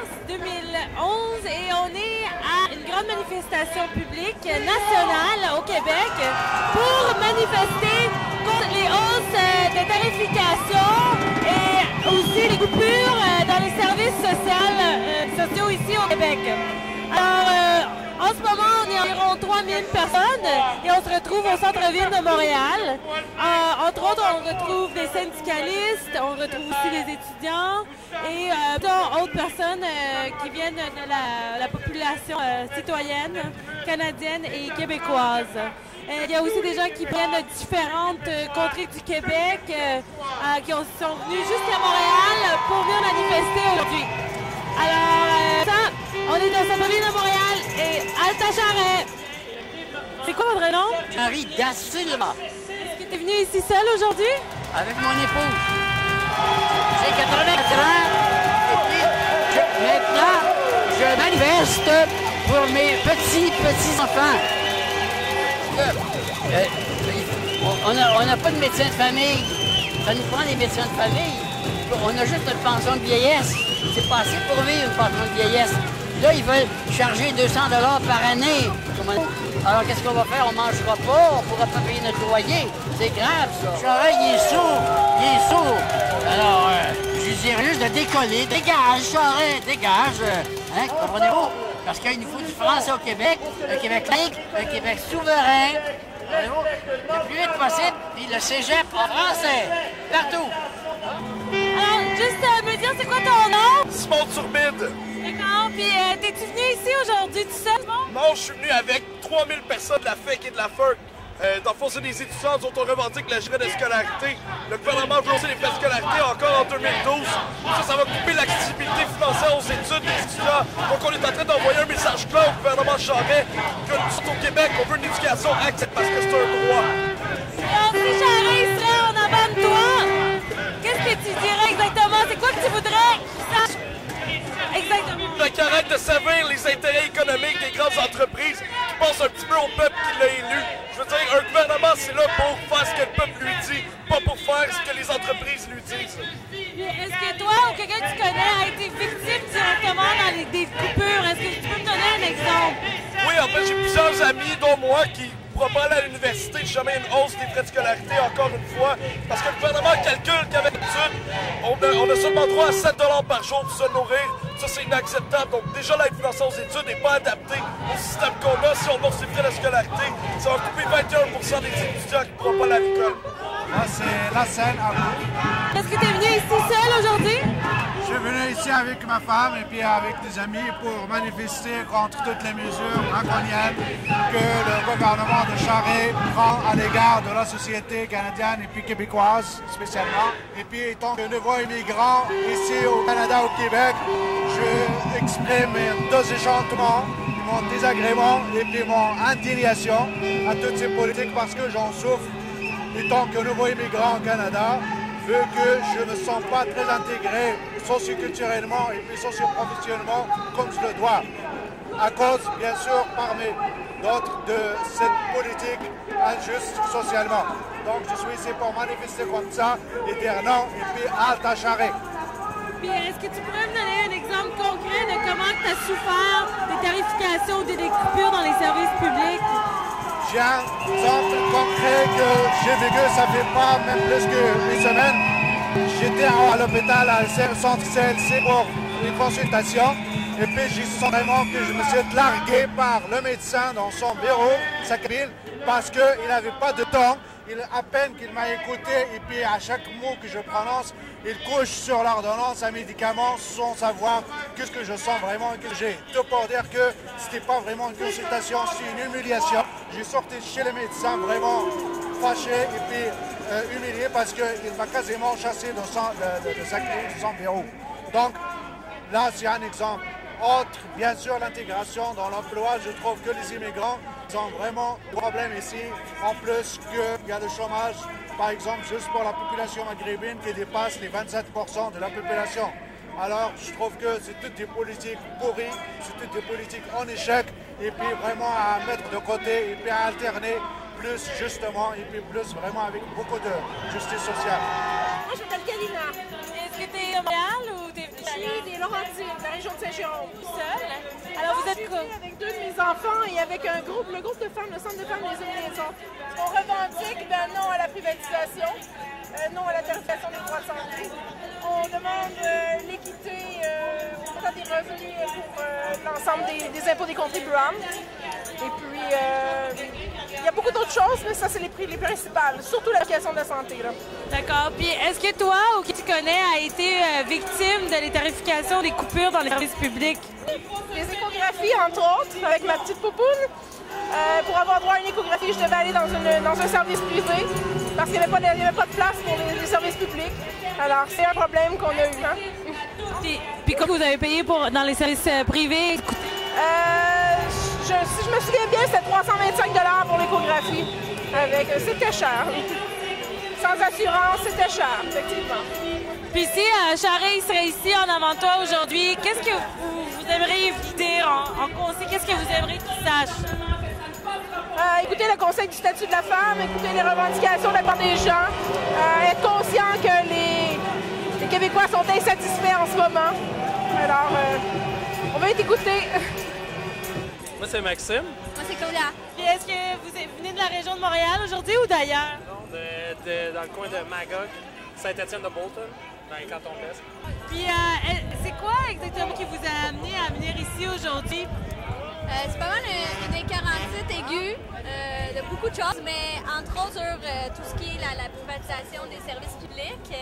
mars 2011 et on est à une grande manifestation publique nationale au Québec pour manifester contre les hausses de tarification et aussi les coupures dans les services sociaux ici au Québec. Alors, en ce moment, on est environ 3000 personnes et on se retrouve au centre-ville de Montréal. Entre autres, on retrouve des syndicalistes, on retrouve aussi des étudiants et d'autres personnes qui viennent de la population citoyenne, canadienne et québécoise. Il y a aussi des gens qui viennent de différentes contrées du Québec qui sont venus jusqu'à Montréal pour venir manifester aujourd'hui. Alors, on est au centre-ville de Montréal et Alta Charret. C'est quoi votre nom? Henri Da Silva. Est-ce que tu es venu ici seul aujourd'hui? Avec mon épouse. J'ai 84 ans. Et puis, maintenant, je manifeste pour mes petits-enfants. On n'a pas de médecin de famille. Ça nous prend des médecins de famille. On a juste notre pension de vieillesse. C'est pas assez pour vivre une pension de vieillesse. Là, ils veulent charger 200 $ par année. Alors, qu'est-ce qu'on va faire? On ne mangera pas, on ne pourra pas payer notre loyer. C'est grave, ça. Charest, il est sourd. Alors, je lui dirais juste de décoller. Dégage, Charest, dégage. Hein, comprenez-vous? Parce qu'il nous faut du français au Québec, un Québec laïque, un Québec souverain. Le plus vite possible, puis le cégep en français, partout. Alors, juste me dire, c'est quoi ton nom? Simon Turbide. D'accord, puis t'es-tu venu ici aujourd'hui tout seul? Non, je suis venu avec 3000 personnes de la FEC et de la FERC. Dans le fond, c'est des étudiants dont on revendique la durée de scolarité. Le gouvernement veut hausser les frais de scolarité encore en 2012. Ça va couper l'accessibilité financière aux études des étudiants. Donc, on est en train d'envoyer un message clair au gouvernement Charest que nous, au Québec, on veut une éducation accessible parce que c'est un droit. Alors, si Charest serait en avant de toi, qu'est-ce que tu dirais exactement? C'est quoi que tu voudrais qu'ils sachent? Exactement. Qui arrête de servir les intérêts économiques des grandes entreprises qui pensent un petit peu au peuple qui l'a élu. Je veux dire, un gouvernement, c'est là pour faire ce que le peuple lui dit, pas pour faire ce que les entreprises lui disent. Est-ce que toi ou quelqu'un que tu connais a été victime directement dans des coupures? Est-ce que tu peux me donner un exemple? Oui, en fait, j'ai plusieurs amis, dont moi, qui pourront pas aller à l'université si jamais une hausse des frais de scolarité, encore une fois, parce que le gouvernement calcule qu'avec l'étude, on a seulement droit à 7 $ par jour pour se nourrir. Ça, c'est inacceptable. Donc, déjà, l'aide financière aux études n'est pas adaptée au système qu'on a. Si on hausse les frais de scolarité, ça va couper 21 % des étudiants qui ne pourront pas aller à l'école. Moi, c'est la scène à vous. Est-ce que tu es venu ici seul aujourd'hui? Je suis venu ici avec ma femme et puis avec des amis pour manifester contre toutes les mesures draconiennes que le gouvernement de Charest prend à l'égard de la société canadienne et puis québécoise spécialement. Et puis, étant de nouveaux immigrants ici au Canada, au Québec, je exprime mon désenchantement, mon désagrément et puis mon indignation à toutes ces politiques parce que j'en souffre. Étant que nouveau immigrant au Canada, vu que je ne me sens pas très intégré socioculturellement et puis socioprofessionnellement comme je le dois. À cause, bien sûr, parmi d'autres, de cette politique injuste socialement. Donc je suis ici pour manifester comme ça et dire non et puis Alta Charret. Puis est-ce que tu pourrais me donner un exemple concret de comment tu as souffert des tarifications ou des coupures dans les services publics? J'ai un exemple concret que j'ai vécu, ça fait pas même plus qu'une semaine. J'étais à l'hôpital, à le centre CLC pour une consultation. Et puis j'ai senti vraiment que je me suis largué par le médecin dans son bureau, sa cabine, parce qu'il n'avait pas de temps. À peine qu'il m'a écouté et puis à chaque mot que je prononce, il couche sur l'ordonnance un médicament sans savoir qu'est-ce que je sens vraiment et que j'ai. Tout pour dire que c'était pas vraiment une consultation, c'est une humiliation. J'ai sorti chez le médecin vraiment fâché et puis humilié parce qu'il m'a quasiment chassé de sa clinique, de son bureau. Donc là, c'est un exemple. Autre, bien sûr, l'intégration dans l'emploi. Je trouve que les immigrants ont vraiment des problèmes ici. En plus qu'il y a le chômage, par exemple, juste pour la population maghrébine qui dépasse les 27% de la population. Alors, je trouve que c'est toutes des politiques pourries, c'est toutes des politiques en échec, et puis vraiment à mettre de côté, et puis à alterner plus justement, et puis plus vraiment avec beaucoup de justice sociale. Moi, je m'appelle Kalina. Est-ce que tu es à Montréal ou tu es venu? Marie des Laurentides, de la région de Saint-Jérôme. Seul? Alors vous êtes quoi? Avec 2 de mes enfants et avec un groupe, le groupe de femmes, le centre de femmes les unes les autres. On revendique non à la privatisation, non à la tarification des droits de santé. On demande l'équité au montant des revenus pour l'ensemble des impôts des contribuables. Et puis, il y a beaucoup d'autres choses, mais ça, c'est les principales, surtout la question de la santé. D'accord. Puis, est-ce que toi, ou qui tu connais, a été victime de l'étarification des coupures dans les services publics? Les échographies, entre autres, avec ma petite poupoune. Pour avoir droit à une échographie, je devais aller dans un service privé parce qu'il n'y avait pas de place pour les services publics. Alors, c'est un problème qu'on a eu. Hein? Puis comment vous avez payé dans les services privés? Si je me souviens bien, c'était 325 $ pour l'échographie. C'était cher. Sans assurance, c'était cher, effectivement. Puis si Charest serait ici en avant de toi aujourd'hui, qu'est-ce que vous aimeriez dire en conseil? Qu'est-ce que vous aimeriez qu'il sache? Écouter le Conseil du statut de la femme, écouter les revendications de la part des gens, être conscient que les Québécois sont insatisfaits en ce moment. Alors, on va être écoutés. Moi, c'est Maxime. Moi, c'est Claudia. Puis est-ce que vous venez de la région de Montréal aujourd'hui ou d'ailleurs? Non, dans le coin de Magog, Saint-Étienne-de-Bolton, dans les cantons de l'Est. Puis c'est quoi exactement qui vous a amené à venir ici aujourd'hui? C'est pas mal une incarantite aiguë de beaucoup de choses, mais entre autres sur tout ce qui est la privatisation des services publics.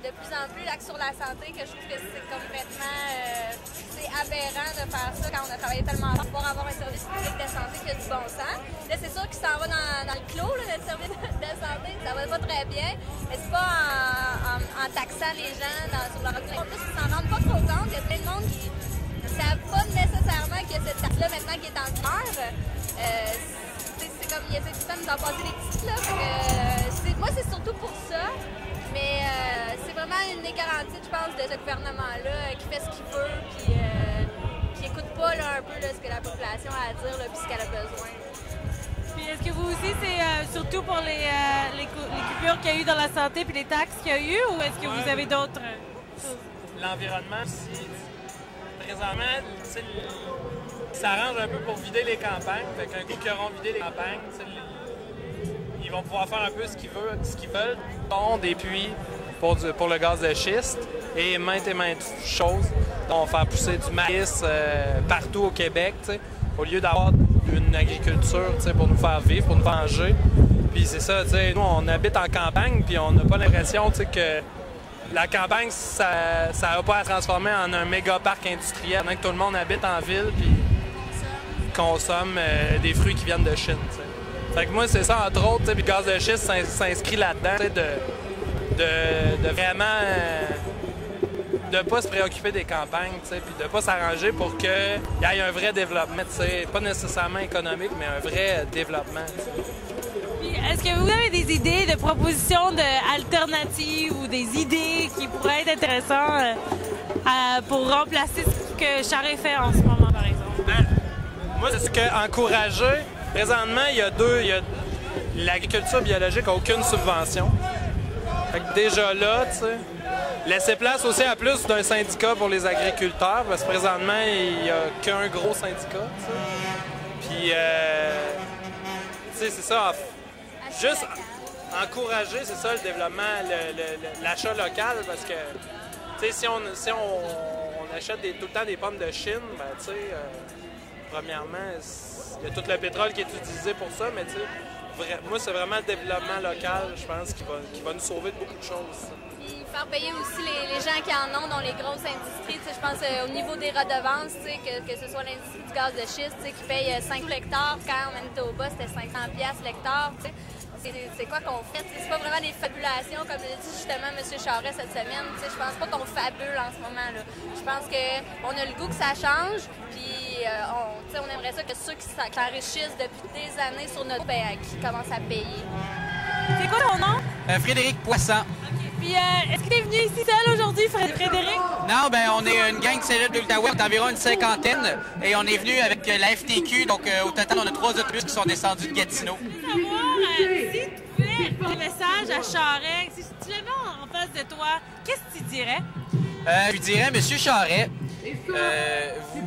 De plus en plus l'axe sur la santé, que je trouve que c'est complètement c'est aberrant de faire ça quand on a travaillé tellement fort pour avoir un service public de santé qui a du bon sens. Là, c'est sûr qu'il s'en va dans le clos, là, notre service de santé, ça va pas très bien, mais c'est pas en taxant les gens sur leur revenu. En plus, ils s'en rendent pas trop compte, il y a plein de monde qui ne savent pas nécessairement qu'il y a cette taxe-là maintenant qui est en demeure. C'est comme, il essaie tout le temps de nous en passer des petites, là. Moi, c'est surtout pour ça. Mais c'est vraiment une des garanties, je pense, de ce gouvernement-là qui fait ce qu'il veut, puis qui n'écoute pas là, un peu là, ce que la population a à dire, là, puis ce qu'elle a besoin. Puis est-ce que vous aussi, c'est surtout pour les coupures qu'il y a eu dans la santé puis les taxes qu'il y a eu, ou est-ce que vous avez d'autres choses? L'environnement, si présentement, ça arrange un peu pour vider les campagnes. Fait qu'un coup qu'ils auront vidé les campagnes, ils vont pouvoir faire un peu ce qu'ils veulent. Des puits pour le gaz de schiste et maintes choses. On va faire pousser du maïs partout au Québec, t'sais, au lieu d'avoir une agriculture pour nous faire vivre, pour nous manger. Puis c'est ça, nous on habite en campagne, puis on n'a pas l'impression que la campagne, ça va pas à transformer en un méga parc industriel, pendant que tout le monde habite en ville puis consomme des fruits qui viennent de Chine. T'sais. Fait que moi, c'est ça, entre autres, puis le gaz de schiste s'inscrit là-dedans, de vraiment de pas se préoccuper des campagnes, puis de pas s'arranger pour qu'il y ait un vrai développement, pas nécessairement économique, mais un vrai développement. Est-ce que vous avez des idées de propositions alternatives ou des idées qui pourraient être intéressantes pour remplacer ce que Charest fait en ce moment, par exemple? Moi, c'est ce qu'encourager. Présentement, il y a l'agriculture biologique n'a aucune subvention. Fait que déjà là, tu sais, laisser place aussi à plus d'un syndicat pour les agriculteurs, parce que présentement, il n'y a qu'un gros syndicat, tu sais. Puis, tu sais, c'est ça. Juste encourager, c'est ça, le développement, l'achat local, parce que, tu sais, si on achète tout le temps des pommes de Chine, ben, tu sais, premièrement, il y a tout le pétrole qui est utilisé pour ça, mais, tu sais, moi, c'est vraiment le développement local, je pense, qui va nous sauver de beaucoup de choses. Puis faire payer aussi les gens qui en ont, dont les grosses industries. Je pense au niveau des redevances, que ce soit l'industrie du gaz de schiste qui paye 5 l'hectare, quand en Manitoba, c'était 500$ l'hectare. C'est quoi qu'on fait? C'est pas vraiment des fabulations, comme l'a dit justement M. Charest cette semaine. Je pense pas qu'on fabule en ce moment. Là. Je pense qu'on a le goût que ça change, puis on aimerait ça que ceux qui s'enrichissent depuis des années sur notre qui commencent à payer. C'est quoi ton nom? Frédéric Poisson. Okay. Puis est-ce que tu es venu ici seul aujourd'hui, Frédéric? Non, ben on est une gang de cégep de l'Outaouais d'environ une cinquantaine et on est venu avec la FTQ, donc au total on a 3 autobus qui sont descendus de Gatineau. Je veux savoir si tu pouvais un message à Charest, si tu l'avais en face de toi, qu'est-ce que tu dirais? Je dirais, M. Charest,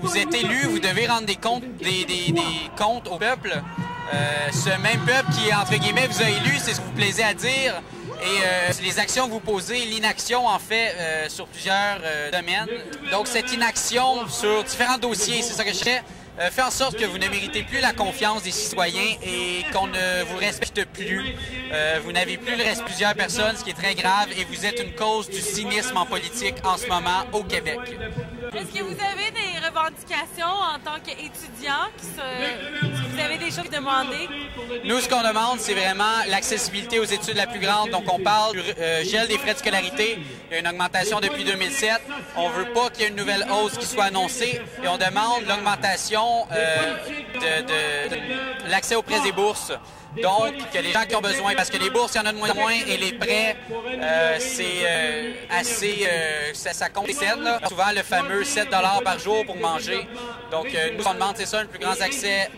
vous êtes élu, vous devez rendre des comptes, des comptes au peuple. Ce même peuple qui, entre guillemets, vous a élu, c'est ce que vous plaisez à dire. Et les actions que vous posez, l'inaction, en fait, sur plusieurs domaines. Donc, cette inaction sur différents dossiers, c'est ça que je fais. Fait en sorte que vous ne méritez plus la confiance des citoyens et qu'on ne vous respecte plus. Vous n'avez plus le respect de plusieurs personnes, ce qui est très grave, et vous êtes une cause du cynisme en politique en ce moment au Québec. Est-ce que vous avez des revendications en tant qu'étudiant? Est-ce que vous avez des choses à demander? Nous, ce qu'on demande, c'est vraiment l'accessibilité aux études la plus grande. Donc, on parle du gel des frais de scolarité. Il y a une augmentation depuis 2007. On ne veut pas qu'il y ait une nouvelle hausse qui soit annoncée. Et on demande l'augmentation de l'accès aux prêts et bourses. Donc, que les gens qui ont besoin, parce que les bourses, il y en a de moins en moins, et les prêts, c'est assez... ça compte les cèdes, là. Souvent, le fameux 7 $ par jour pour manger. Donc, nous, on demande, c'est ça, le plus grand accès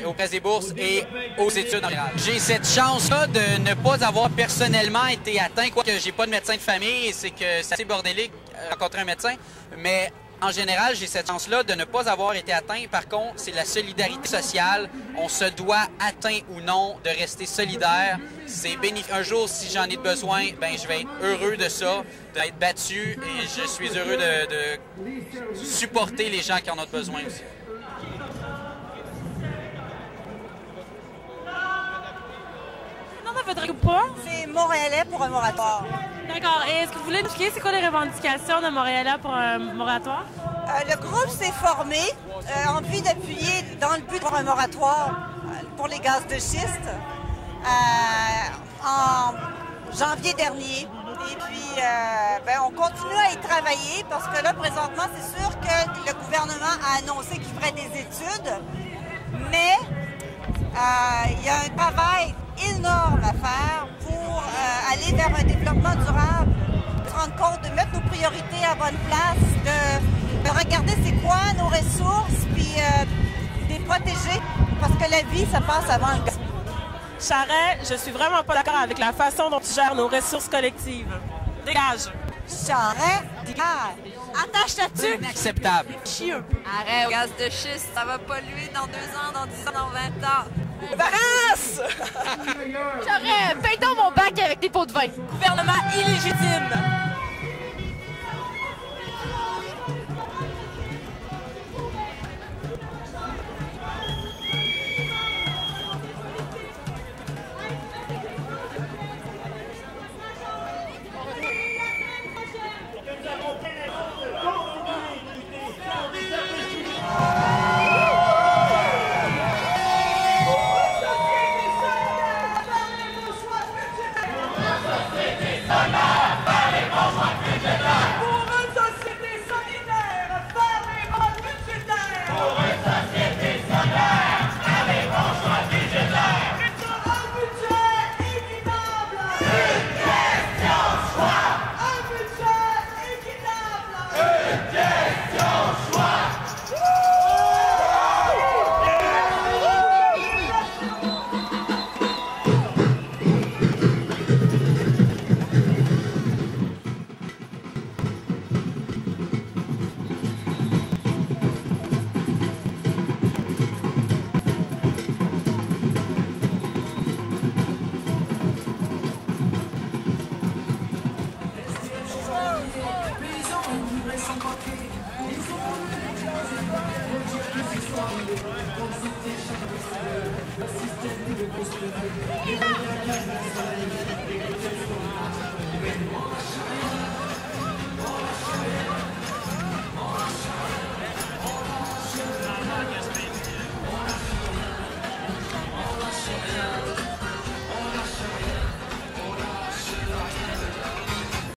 aux prêts et bourses et aux études en général. J'ai cette chance-là de ne pas avoir personnellement été atteint, quoique j'ai pas de médecin de famille, et c'est que c'est assez bordélique rencontrer un médecin, mais... En général, j'ai cette chance-là de ne pas avoir été atteint. Par contre, c'est la solidarité sociale. On se doit, atteint ou non, de rester solidaire. C'est bénéfique. Un jour, si j'en ai besoin, ben, je vais être heureux de ça, d'être battu, et je suis heureux de supporter les gens qui en ont besoin aussi. Non, ça fait pas? C'est Montréalais pour un moratoire. D'accord. Et est-ce que vous voulez nous expliquer c'est quoi les revendications de Montréalais pour un moratoire? Le groupe s'est formé en vue d'appuyer dans le but pour un moratoire pour les gaz de schiste en janvier dernier. Et puis, on continue à y travailler parce que là, présentement, c'est sûr que le gouvernement a annoncé qu'il ferait des études, mais il y a un travail énorme à faire pour aller vers un développement durable, de se rendre compte, de mettre nos priorités à bonne place, de regarder c'est quoi nos ressources, puis de les protéger, parce que la vie, ça passe avant le gaz. Charest, je suis vraiment pas d'accord avec la façon dont tu gères nos ressources collectives. Dégage! Charest, dégage! Attache ta tuque! Inacceptable! Chieux! Arrête, au gaz de schiste, ça va polluer dans 2 ans, dans 10 ans, dans 20 ans. Barrasse! Charest, paye donc mon bac avec tes pots de vin. Gouvernement illégitime! Système de